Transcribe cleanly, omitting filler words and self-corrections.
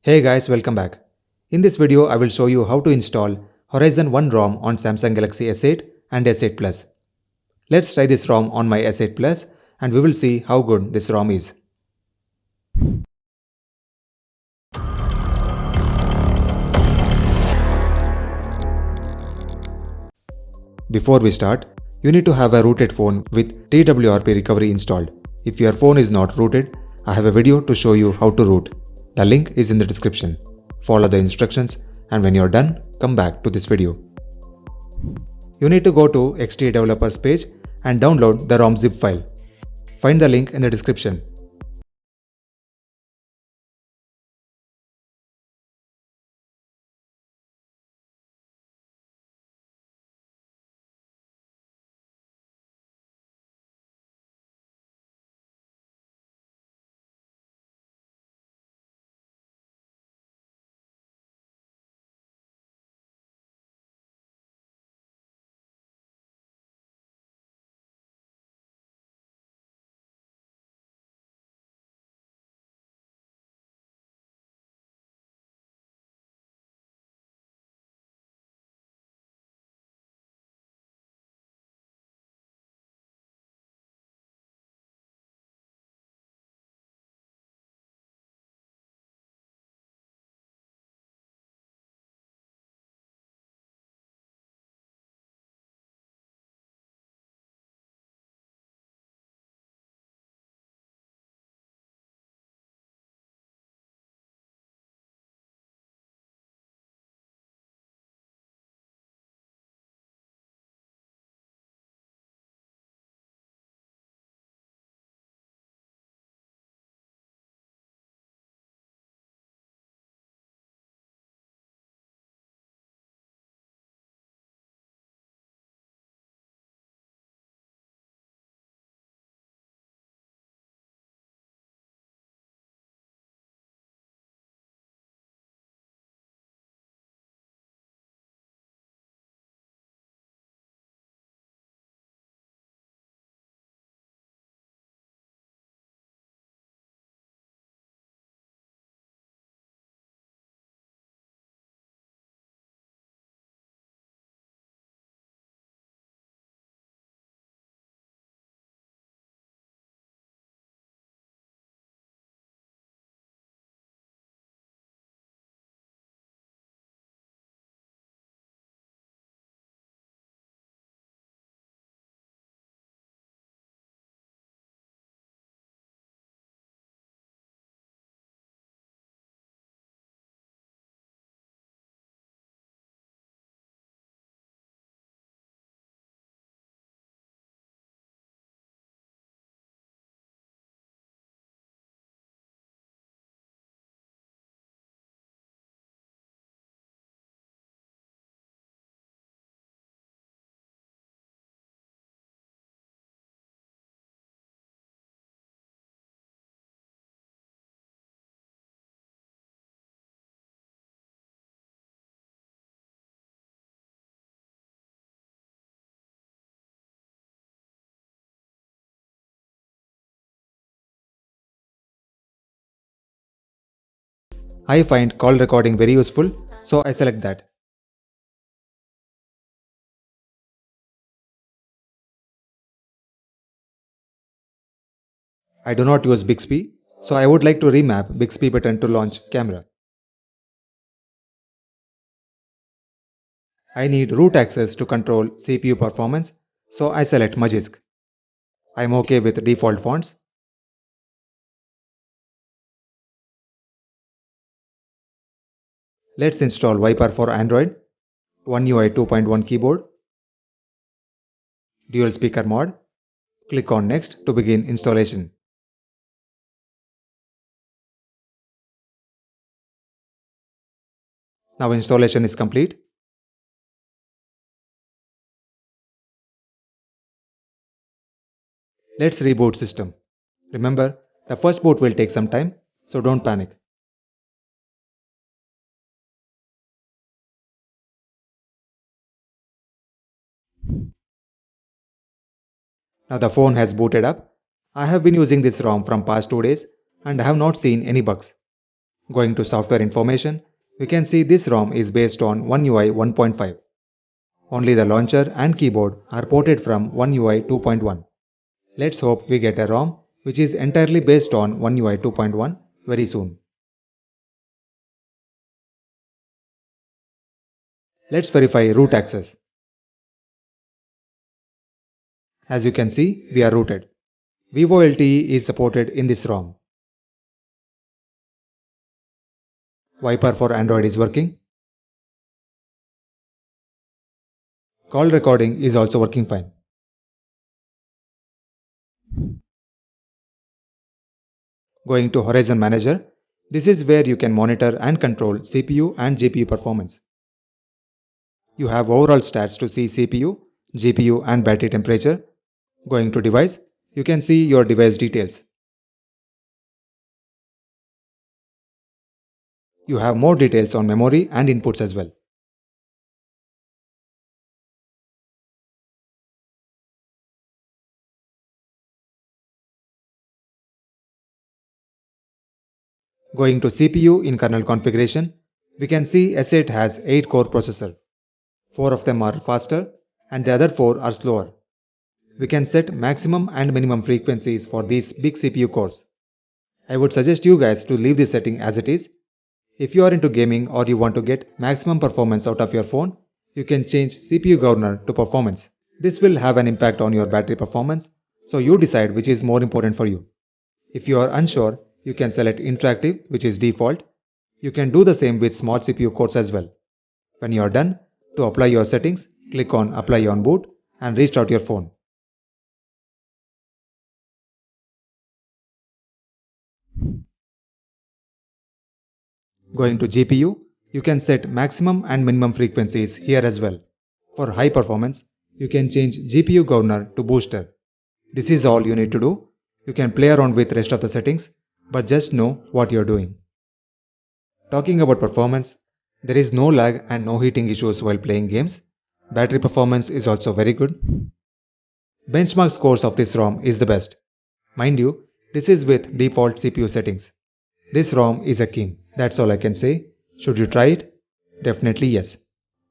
Hey guys, welcome back. In this video, I will show you how to install Horizon 1 ROM on Samsung Galaxy S8 and S8 Plus. Let's try this ROM on my S8 Plus and we will see how good this ROM is. Before we start, you need to have a rooted phone with TWRP recovery installed. If your phone is not rooted, I have a video to show you how to root. The link is in the description. Follow the instructions and when you're done, come back to this video. You need to go to XT Developers page and download the ROM zip file. Find the link in the description. I find call recording very useful, so I select that. I do not use Bixby, so I would like to remap Bixby button to launch camera. I need root access to control CPU performance, so I select Magisk. I am okay with default fonts. Let's install Viper for Android, One UI 2.1 keyboard, dual speaker mod. Click on Next to begin installation. Now installation is complete. Let's reboot system. Remember, the first boot will take some time, so don't panic. Now the phone has booted up. I have been using this ROM from past 2 days and I have not seen any bugs. Going to software information, we can see this ROM is based on One UI 1.5. Only the launcher and keyboard are ported from One UI 2.1. Let's hope we get a ROM which is entirely based on One UI 2.1 very soon. Let's verify root access. As you can see, we are rooted. Vivo LTE is supported in this ROM. Viper for Android is working. Call recording is also working fine. Going to Horizon Manager, this is where you can monitor and control CPU and GPU performance. You have overall stats to see CPU, GPU and battery temperature. Going to device, you can see your device details. You have more details on memory and inputs as well. Going to CPU in kernel configuration, we can see S8 has 8 core processor. 4 of them are faster and the other 4 are slower. We can set maximum and minimum frequencies for these big CPU cores. I would suggest you guys to leave this setting as it is. If you are into gaming or you want to get maximum performance out of your phone, you can change CPU governor to performance. This will have an impact on your battery performance, so you decide which is more important for you. If you are unsure, you can select interactive, which is default. You can do the same with small CPU cores as well. When you are done, to apply your settings, click on Apply on boot and restart your phone. Going to GPU, you can set maximum and minimum frequencies here as well. For high performance, you can change GPU governor to booster. This is all you need to do. You can play around with rest of the settings, but just know what you're doing. Talking about performance, there is no lag and no heating issues while playing games. Battery performance is also very good. Benchmark scores of this ROM is the best. Mind you, this is with default CPU settings. This ROM is a king. That's all I can say. Should you try it? Definitely yes.